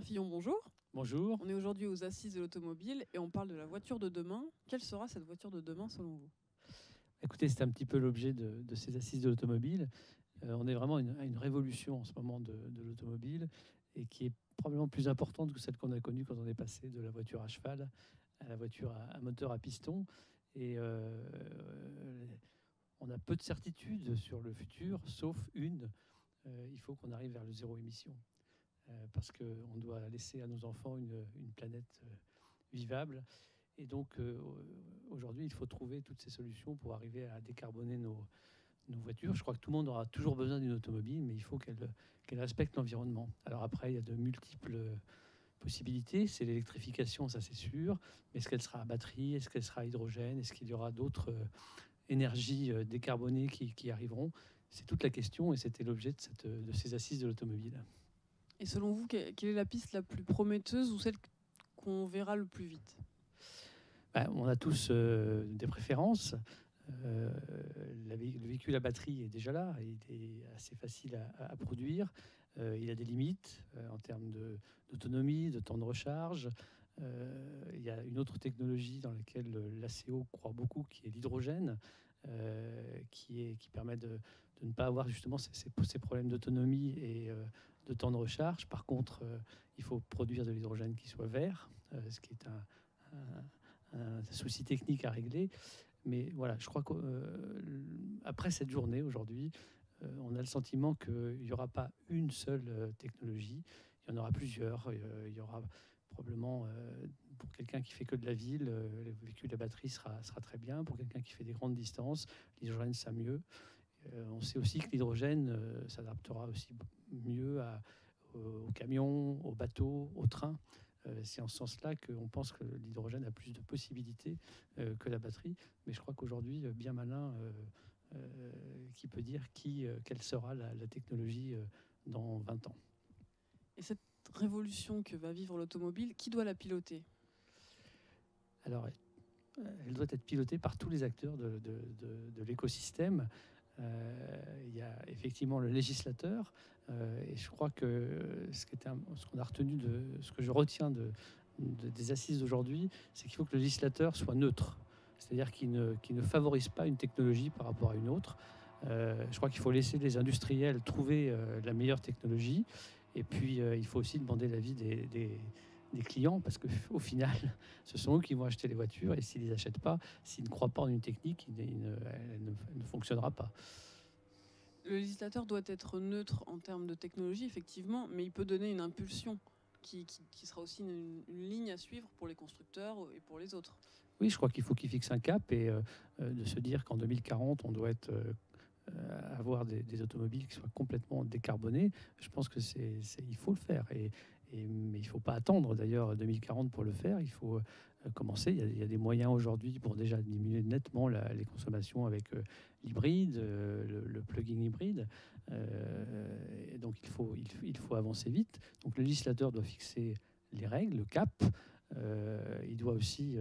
Fillon, bonjour. Bonjour. On est aujourd'hui aux Assises de l'automobile et on parle de la voiture de demain. Quelle sera cette voiture de demain selon vous? Écoutez, c'est un petit peu l'objet de ces assises de l'automobile. On est vraiment à une révolution en ce moment de l'automobile et qui est probablement plus importante que celle qu'on a connue quand on est passé de la voiture à cheval à la voiture à moteur à piston. Et on a peu de certitudes sur le futur, sauf une. Il faut qu'on arrive vers le zéro émission. Parce qu'on doit laisser à nos enfants une planète vivable. Et donc, aujourd'hui, il faut trouver toutes ces solutions pour arriver à décarboner nos voitures. Je crois que tout le monde aura toujours besoin d'une automobile, mais il faut qu'elle respecte l'environnement. Alors après, il y a de multiples possibilités. C'est l'électrification, ça c'est sûr. Mais est-ce qu'elle sera à batterie? Est-ce qu'elle sera à hydrogène? Est-ce qu'il y aura d'autres énergies décarbonées qui arriveront? C'est toute la question et c'était l'objet de ces assises de l'automobile. Et selon vous, quelle est la piste la plus prometteuse ou celle qu'on verra le plus vite? On a tous des préférences. Le véhicule à batterie est déjà là, il est assez facile à produire. Il a des limites en termes d'autonomie, de temps de recharge. Il y a une autre technologie dans laquelle l'ACO croit beaucoup, qui est l'hydrogène, qui permet de ne pas avoir justement ces problèmes d'autonomie et de temps de recharge. Par contre, il faut produire de l'hydrogène qui soit vert, ce qui est un souci technique à régler. Mais voilà, je crois qu'après cette journée, aujourd'hui, on a le sentiment qu'il n'y aura pas une seule technologie, il y en aura plusieurs. Il y aura probablement, pour quelqu'un qui fait que de la ville, le véhicule à batterie sera très bien. Pour quelqu'un qui fait des grandes distances, l'hydrogène, ça mieux. On sait aussi que l'hydrogène s'adaptera aussi mieux aux camions, aux bateaux, aux trains. C'est en ce sens-là qu'on pense que l'hydrogène a plus de possibilités que la batterie. Mais je crois qu'aujourd'hui, bien malin qui peut dire quelle sera la technologie dans 20 ans. Et cette révolution que va vivre l'automobile, qui doit la piloter? Alors, elle doit être pilotée par tous les acteurs de l'écosystème. Il y a effectivement le législateur, et je crois que ce qu'on a retenu ce que je retiens des assises d'aujourd'hui, c'est qu'il faut que le législateur soit neutre, c'est-à-dire qu'il ne favorise pas une technologie par rapport à une autre. Je crois qu'il faut laisser les industriels trouver la meilleure technologie, et puis il faut aussi demander l'avis des clients, parce qu'au final, ce sont eux qui vont acheter les voitures, et s'ils ne les achètent pas, s'ils ne croient pas en une technique, elle ne fonctionnera pas. Le législateur doit être neutre en termes de technologie, effectivement, mais il peut donner une impulsion qui sera aussi une ligne à suivre pour les constructeurs et pour les autres. Oui, je crois qu'il faut qu'il fixe un cap et de se dire qu'en 2040, on doit avoir des automobiles qui soient complètement décarbonées. Je pense que il faut le faire. Mais il ne faut pas attendre d'ailleurs 2040 pour le faire. Il faut commencer. Il y a des moyens aujourd'hui pour déjà diminuer nettement les consommations avec l'hybride, le plug-in hybride. Et donc il faut avancer vite. Donc le législateur doit fixer les règles, le cap. Il doit aussi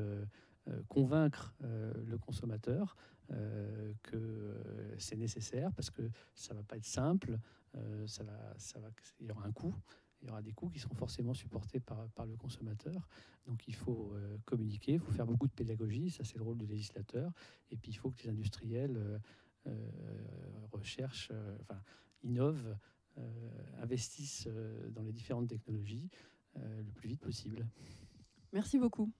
convaincre le consommateur que c'est nécessaire, parce que ça ne va pas être simple, il y aura un coût. Il y aura des coûts qui seront forcément supportés par le consommateur. Donc il faut communiquer, il faut faire beaucoup de pédagogie, ça c'est le rôle du législateur. Et puis il faut que les industriels recherchent, innovent, investissent dans les différentes technologies le plus vite possible. Merci beaucoup.